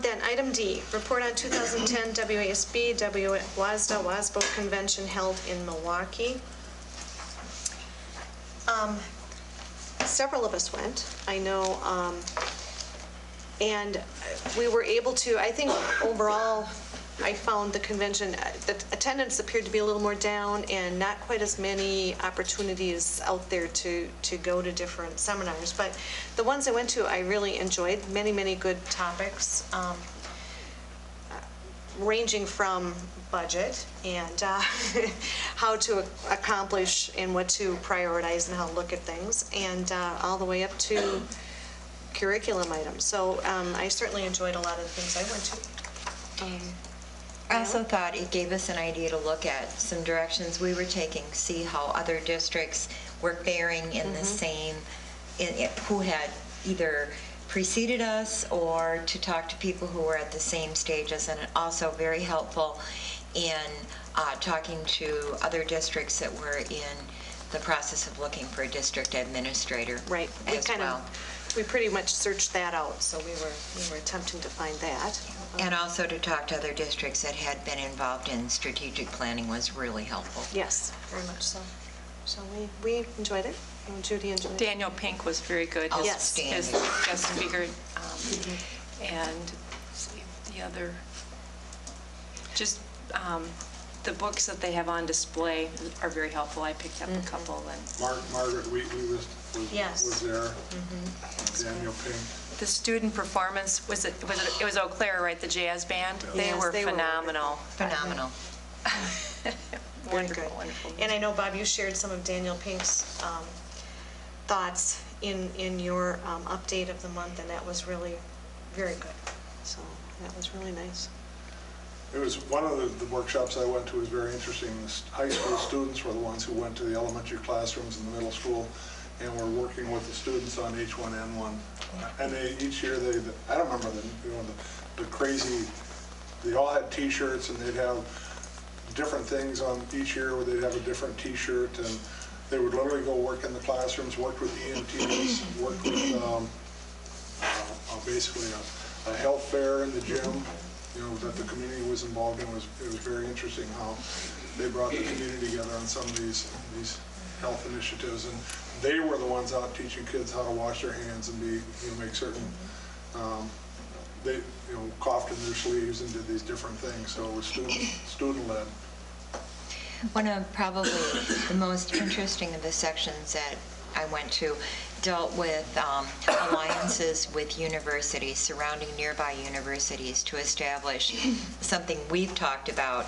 Then item D, report on 2010 WASB, WASDA convention held in Milwaukee. Several of us went, I know, and we were able to, I think overall, I found the convention, the attendance appeared to be a little more down and not quite as many opportunities out there to go to different seminars. But the ones I went to, I really enjoyed. Many, many good topics, ranging from budget and how to accomplish and what to prioritize and how to look at things, and all the way up to curriculum items. So I certainly enjoyed a lot of the things I went to. I also thought it gave us an idea to look at some directions we were taking, see how other districts were faring in the same, who had either preceded us, or to talk to people who were at the same stages, and also very helpful in talking to other districts that were in the process of looking for a district administrator. Right. We pretty much searched that out, so we were attempting to find that. And also to talk to other districts that had been involved in strategic planning was really helpful. Yes, very much so. So we enjoyed it. Judy enjoyed it. Daniel Pink was very good. Yes. His guest speaker. And let's see, the other, just the books that they have on display are very helpful. I picked up a couple. And Margaret Wheatley was there. Daniel Pink. the student performance, it was Eau Claire, right, the jazz band? They were phenomenal. Phenomenal. Wonderful, wonderful. And I know, Bob, you shared some of Daniel Pink's thoughts in your update of the month, and that was really very good. So that was really nice. It was one of the workshops I went to was very interesting. The high school students were the ones who went to the elementary classrooms and the middle school, and were working with the students on H1N1. And each year I don't remember the crazy. They all had T-shirts, and they'd have different things on each year where they'd have a different T-shirt, and they would literally go work in the classrooms, work with EMTs, work with basically a health fair in the gym, that the community was involved in. It was very interesting how they brought the community together on some of these health initiatives, and they were the ones out teaching kids how to wash their hands and make certain they coughed in their sleeves and did these different things. So it was student led. One of probably the most interesting of the sections that I went to dealt with alliances with universities, surrounding nearby universities, to establish something we've talked about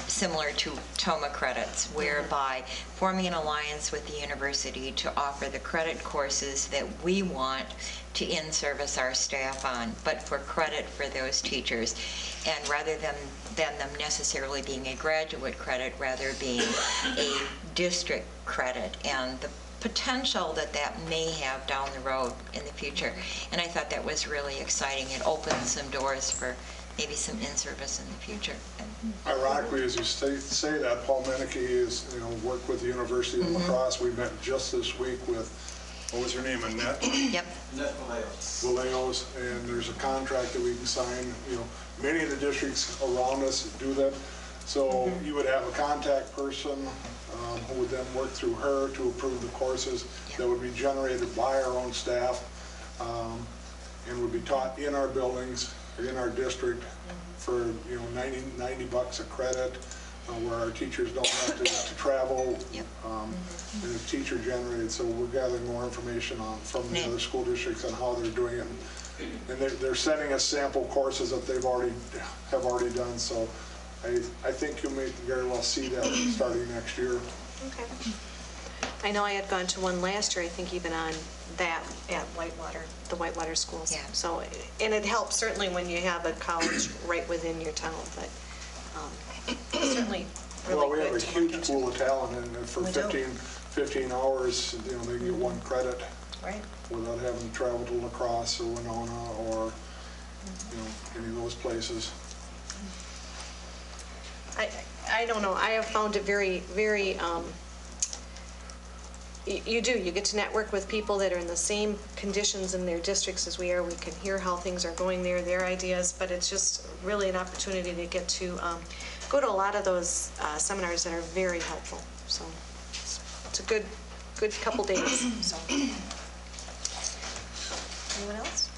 similar to TOMA credits, whereby forming an alliance with the university to offer the credit courses that we want to in-service our staff on, but for credit for those teachers. And rather than them necessarily being a graduate credit, rather being a district credit, and the potential that may have down the road in the future. And I thought that was really exciting. It opened some doors for maybe some in-service in the future. Ironically, as you say that, Paul Menike is, worked with the University of La Crosse. We met just this week with, what was her name, Annette? Yep. Annette Vallejo's, and there's a contract that we can sign. Many of the districts around us do that. So you would have a contact person who would then work through her to approve the courses that would be generated by our own staff and would be taught in our buildings or in our district for $90 a credit, where our teachers don't have to travel. Yep. And it's teacher generated, so we're gathering more information from the other school districts on how they're doing it. And they're sending us sample courses that they've already done. So I think you may very well see that starting next year. Okay. I know I had gone to one last year, I think even on that at Whitewater, the Whitewater schools. Yeah. So, and it helps certainly when you have a college right within your town, but certainly really well, we good have a to huge pool of talent, and for 15 hours, they get one credit. Right. Without having to travel to La Crosse or Winona or any of those places. I don't know. I have found it very, very You do, you get to network with people that are in the same conditions in their districts as we are. We can hear how things are going there, their ideas, but it's just really an opportunity to get to go to a lot of those seminars that are very helpful. So it's a good couple days, so. Anyone else?